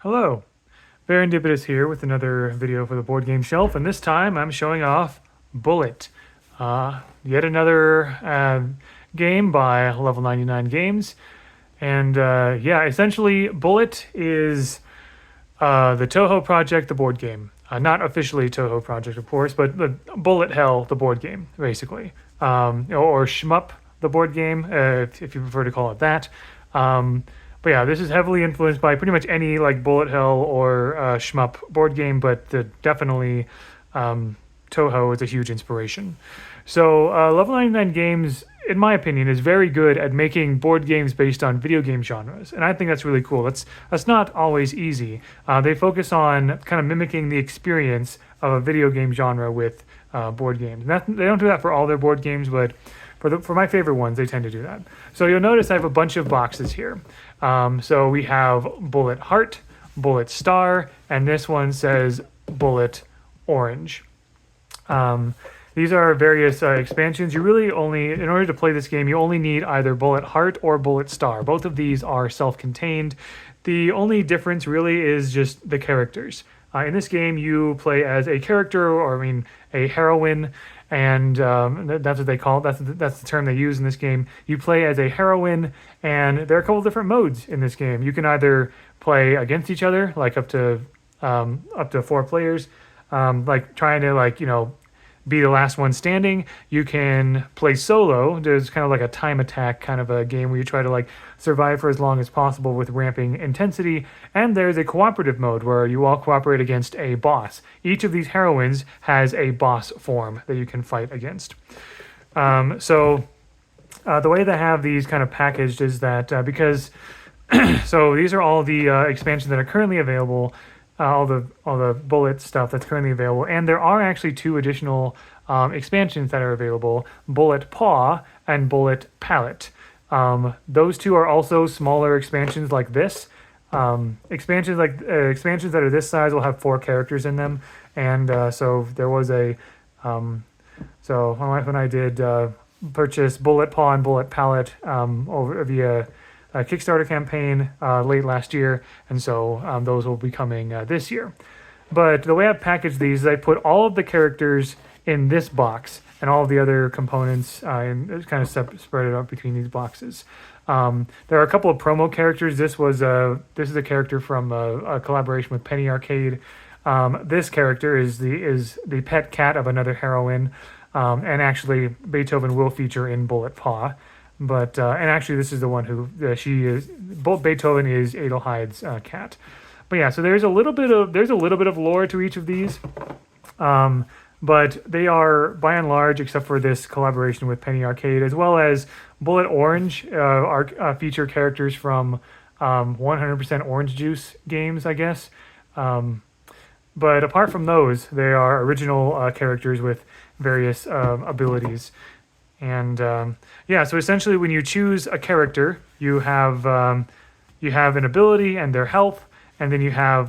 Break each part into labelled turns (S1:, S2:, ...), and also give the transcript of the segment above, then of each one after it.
S1: Hello, Verendipitous here with another video for the Board Game Shelf, and this time I'm showing off Bullet. Yet another game by Level 99 Games, and yeah, essentially Bullet is the Toho Project, the board game. Not officially Toho Project, of course, but the Bullet Hell, the board game, basically. Or Shmup, the board game, if you prefer to call it that. But yeah, this is heavily influenced by pretty much any like Bullet Hell or Shmup board game, but definitely Toho is a huge inspiration. So Level 99 Games, in my opinion, is very good at making board games based on video game genres, and I think that's really cool. That's not always easy. They focus on kind of mimicking the experience of a video game genre with board games. They don't do that for all their board games, but for my favorite ones, they tend to do that. So you'll notice I have a bunch of boxes here. So we have Bullet Heart, Bullet Star, and this one says Bullet Orange. These are various expansions. You really only, in order to play this game, you only need either Bullet Heart or Bullet Star. Both of these are self-contained. The only difference really is just the characters. In this game, you play as a character, or I mean, a heroine, and that's what they call it. That's the term they use in this game. You play as a heroine, and there are a couple different modes in this game. You can either play against each other, like up to 4 players, like trying to be the last one standing. You can play solo. There's kind of like a time attack kind of a game where you try to survive for as long as possible with ramping intensity. And there's a cooperative mode where you all cooperate against a boss. Each of these heroines has a boss form that you can fight against. The way they have these kind of packaged is that because so these are all the expansions that are currently available, all the Bullet stuff that's currently available, and there are actually 2 additional expansions that are available: Bullet Paw and Bullet Palette. Those 2 are also smaller expansions like this. Expansions that are this size will have 4 characters in them, and so there was a so my wife and I did purchase Bullet Paw and Bullet Palette over via a Kickstarter campaign late last year, and so those will be coming this year. But the way I've packaged these is I put all of the characters in this box and all of the other components and kind of spread it up between these boxes. There are a couple of promo characters. This is a character from a collaboration with Penny Arcade. This character is the pet cat of another heroine, and actually Beethoven will feature in Bullet Paw. But and actually, this is the one who she is. Both Beethoven is Adelheide's cat. But yeah, so there's a little bit of lore to each of these, but they are by and large, except for this collaboration with Penny Arcade, as well as Bullet Orange, feature characters from 100% Orange Juice games, I guess. But apart from those, they are original characters with various abilities. And yeah, so essentially when you choose a character, you have an ability and their health, and then you have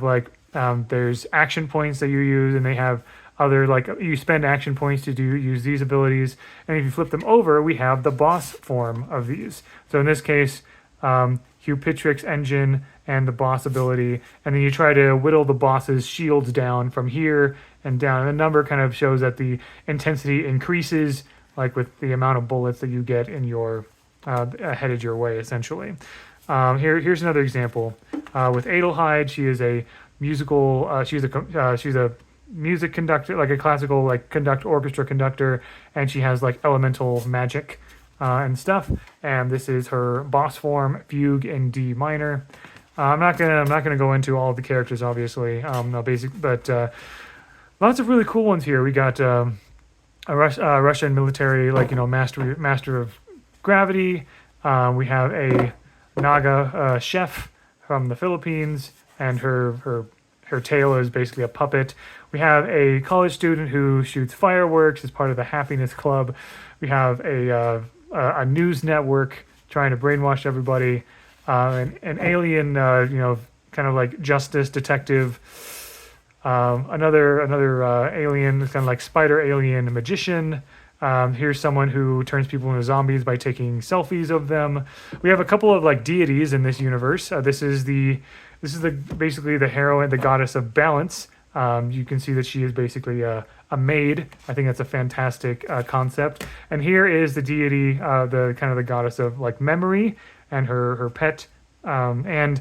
S1: there's action points that you use, and they have other you spend action points to use these abilities. And if you flip them over, we have the boss form of these. So in this case, Hugh Pitrick's engine and the boss ability, and then you try to whittle the boss's shields down from here and down. And the number kind of shows that the intensity increases with the amount of bullets that you get in your headed your way, essentially. Here's another example with Adelheid. She is a musical. She's a music conductor, like a classical orchestra conductor, and she has elemental magic and stuff. And this is her boss form, Fugue in D minor. I'm not gonna go into all of the characters, obviously. But lots of really cool ones here. We got. A Russian military, master of gravity. We have a Naga chef from the Philippines, and her tail is basically a puppet. We have a college student who shoots fireworks as part of the Happiness Club. We have a news network trying to brainwash everybody. An alien, kind of like justice detective. Another alien, kind of like spider alien magician. Here's someone who turns people into zombies by taking selfies of them. We have a couple of deities in this universe. This is the This is basically the heroine, the goddess of balance. You can see that she is basically a maid. I think that's a fantastic concept. And here is the deity, the kind of the goddess of like memory, and her pet, and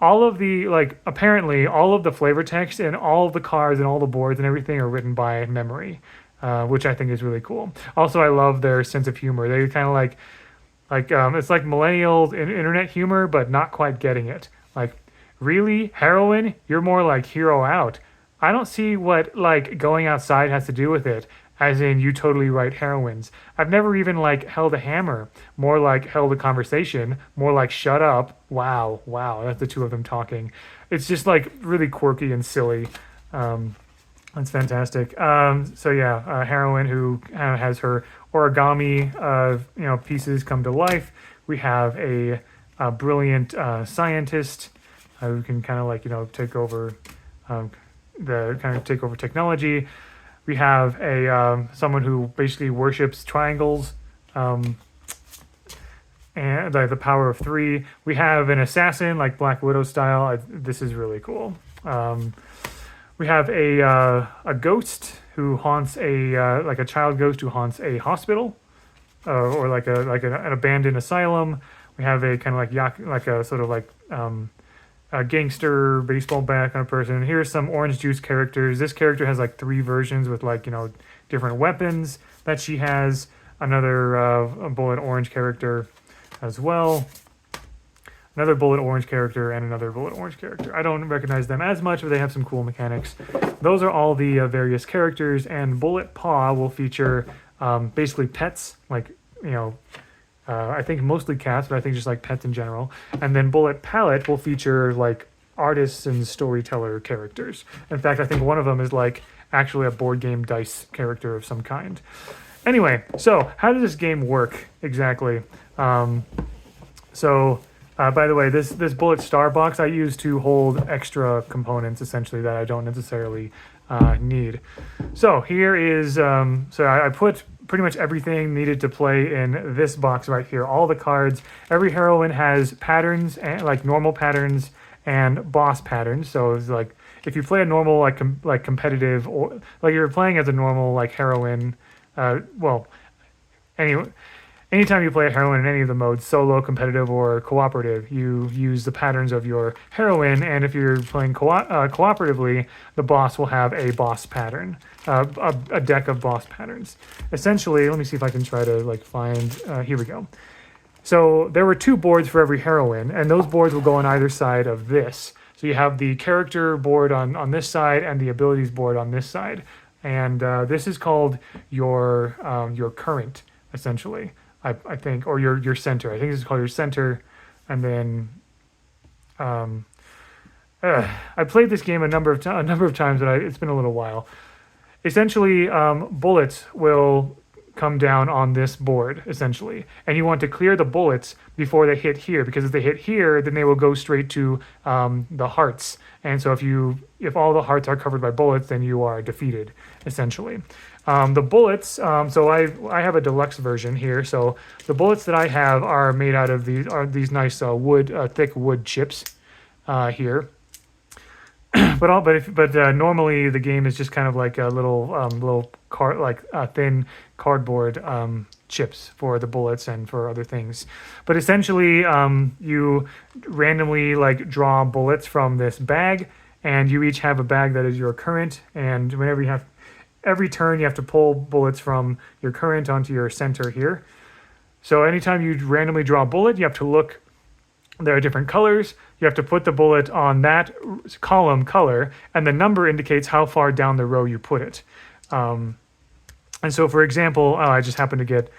S1: all of the like apparently all of the flavor text and all of the cards and all the boards and everything are written by memory, which I think is really cool. Also, I love their sense of humor. They kind of like it's like millennial internet humor, but not quite getting it. Like, really, heroine? You're more like hero out. I don't see what like going outside has to do with it. As in, you totally write heroines. I've never even like held a hammer. More like held a conversation. More like shut up. Wow, wow. That's the two of them talking. It's just like really quirky and silly. That's fantastic. So yeah, a heroine who has her origami, pieces come to life. We have a brilliant scientist who can kind of like take over take over technology. We have a someone who basically worships triangles, and the power of three. We have an assassin like Black Widow style. This is really cool. We have a ghost who haunts like a child ghost who haunts a hospital, or like an abandoned asylum. We have a kind of like a sort of like a gangster baseball bat kind of person. Here's some orange juice characters. This character has like 3 versions with like different weapons that she has. Another a bullet orange character as well. Another bullet orange character and another bullet orange character. I don't recognize them as much, but they have some cool mechanics. Those are all the various characters, and Bullet Paw will feature basically pets, like I think mostly cats, but I think just like pets in general. And then Bullet Palette will feature like artists and storyteller characters. In fact, I think one of them is like actually a board game dice character of some kind. Anyway, so how does this game work exactly? By the way, this Bullet Star box I use to hold extra components essentially that I don't necessarily need. So here is, I put pretty much everything needed to play in this box right here. All the cards. Every heroine has patterns, and like normal patterns and boss patterns. So it's like if you play a normal like competitive, or like you're playing as a normal like heroine, anytime you play a heroine in any of the modes, solo, competitive, or cooperative, you use the patterns of your heroine. And if you're playing cooperatively, the boss will have a boss pattern, a deck of boss patterns. Essentially, let me see if I can try to like find. Here we go. So there were 2 boards for every heroine, and those boards will go on either side of this. So you have the character board on this side and the abilities board on this side, and this is called your current, essentially. I think, or your center. I think this is called your center, and then I played this game a number of times, but it's been a little while. Essentially, bullets will come down on this board, essentially, and you want to clear the bullets before they hit here, because if they hit here, then they will go straight to the hearts. And so if all the hearts are covered by bullets, then you are defeated, essentially. The bullets, so I have a deluxe version here. So the bullets that I have are made out of these nice thick wood chips here. but normally the game is just kind of like a little thin cardboard chips for the bullets and for other things. But essentially, you randomly like draw bullets from this bag, and you each have a bag that is your current. And every turn you have to pull bullets from your current onto your center here. So anytime you randomly draw a bullet, you have to look. There are different colors. You have to put the bullet on that column color, and the number indicates how far down the row you put it. And so, for example, I just happened to get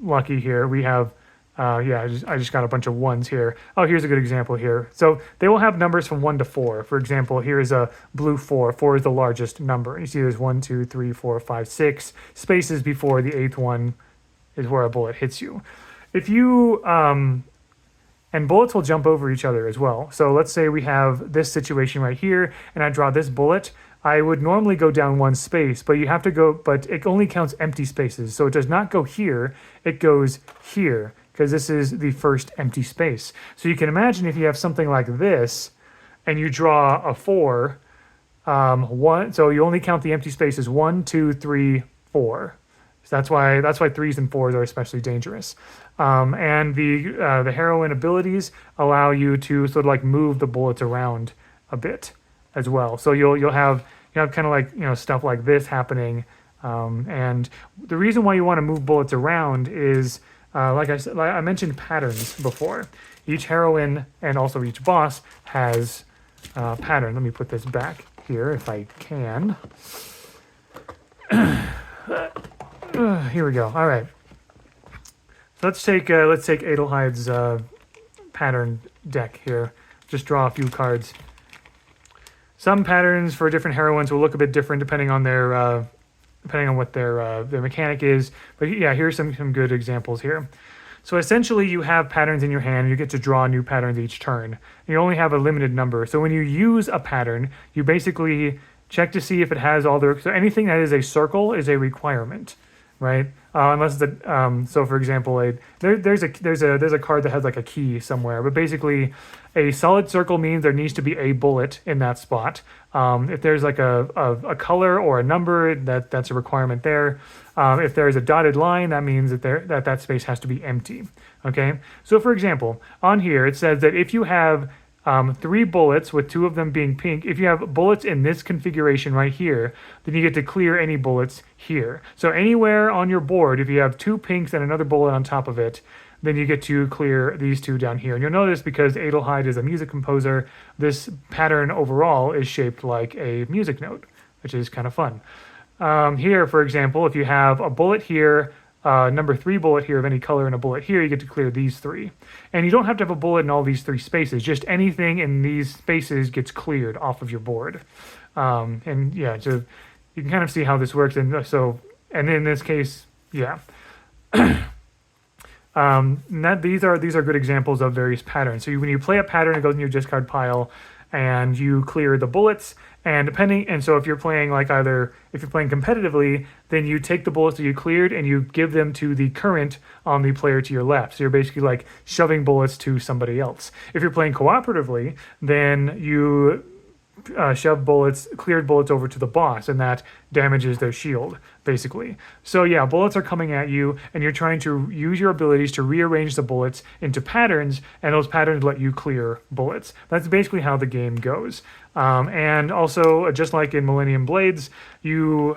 S1: lucky here. We have, I just got a bunch of 1s here. Oh, here's a good example here. So they will have numbers from 1 to 4. For example, here is a blue 4. 4 is the largest number. You see there's 1, 2, 3, 4, 5, 6 spaces before the 8th one is where a bullet hits you. If you... And bullets will jump over each other as well. So let's say we have this situation right here, and I draw this bullet. I would normally go down 1 space, but but it only counts empty spaces. So it does not go here, it goes here. because this is the first empty space. So you can imagine if you have something like this and you draw a 4, so you only count the empty spaces 1, 2, 3, 4. So that's why 3s and 4s are especially dangerous. And the heroine abilities allow you to sort of like move the bullets around a bit as well. So you'll have kind of like stuff like this happening. And the reason why you want to move bullets around is like I mentioned patterns before. Each heroine and also each boss has pattern. Let me put this back here if I can. Here we go. All right. So let's take Adelheide's pattern deck here. Just draw a few cards. Some patterns for different heroines will look a bit different depending on what their mechanic is. But yeah, here's some good examples here. So essentially, you have patterns in your hand. You get to draw new patterns each turn. You only have a limited number. So when you use a pattern, you basically check to see if it has all the. So anything that is a circle is a requirement, right? Unless so for example, there's a card that has like a key somewhere, but basically, a solid circle means there needs to be a bullet in that spot. If there's like a color or a number, that's a requirement there. If there's a dotted line, that means that space has to be empty. Okay. So for example, on here it says that if you have 3 bullets with 2 of them being pink. If you have bullets in this configuration right here, then you get to clear any bullets here. So anywhere on your board, if you have 2 pinks and another bullet on top of it, then you get to clear these 2 down here. And you'll notice because Adelheid is a music composer, this pattern overall is shaped like a music note, which is kind of fun. Here, for example, if you have a bullet here, number 3 bullet here of any color and a bullet here, you get to clear these 3. And you don't have to have a bullet in all these 3 spaces. Just anything in these spaces gets cleared off of your board. And yeah, so you can kind of see how this works. And in this case, yeah. These are good examples of various patterns. So when you play a pattern, it goes in your discard pile, and you clear the bullets. And so if you're playing competitively, then you take the bullets that you cleared and you give them to the current on the player to your left. So you're basically like shoving bullets to somebody else. If you're playing cooperatively, then you shove cleared bullets over to the boss, and that damages their shield, basically. So yeah, bullets are coming at you, and you're trying to use your abilities to rearrange the bullets into patterns, and those patterns let you clear bullets. That's basically how the game goes. And also, just like in Millennium Blades, if you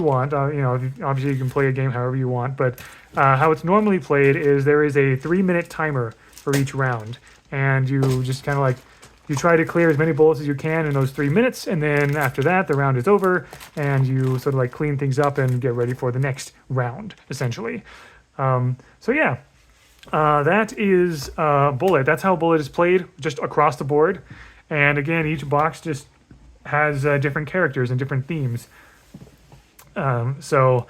S1: want, obviously you can play a game however you want, but how it's normally played is there is a 3-minute timer for each round, and you just kind of like, you try to clear as many bullets as you can in those 3 minutes, and then after that, the round is over, and you sort of like clean things up and get ready for the next round, essentially. So yeah, that is Bullet. That's how Bullet is played, just across the board. And again, each box just has different characters and different themes. So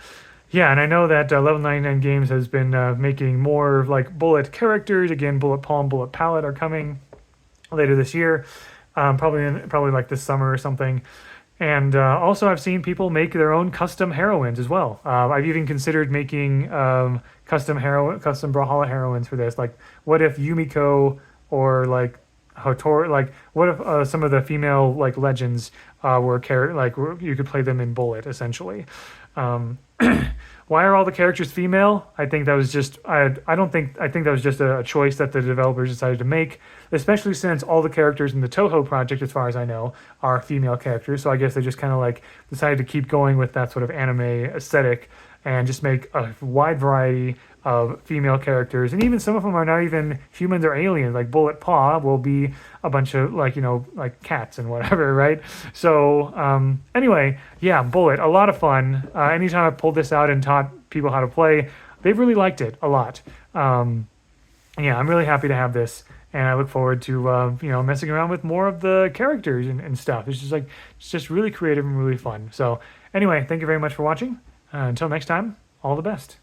S1: yeah, and I know that Level 99 Games has been making more like Bullet characters. Again, Bullet Palm, Bullet Palette are coming later this year, probably like this summer or something. And also I've seen people make their own custom heroines as well. I've even considered making custom Brawlhalla heroines for this. Like, what if Yumiko or like Hotor, like what if some of the female like legends you could play them in Bullet, essentially. Why are all the characters female? I think that was just I think that was just a choice that the developers decided to make, especially since all the characters in the Toho project, as far as I know, are female characters. So I guess they just kind of like decided to keep going with that sort of anime aesthetic and just make a wide variety of female characters. And even some of them are not even humans or aliens. Like Bullet Paw will be a bunch of like cats and whatever, right? So anyway, yeah, Bullet, a lot of fun. Anytime I pulled this out and taught people how to play, they've really liked it a lot. Yeah, I'm really happy to have this, and I look forward to messing around with more of the characters and stuff. It's just really creative and really fun. So anyway, thank you very much for watching. Until next time, all the best.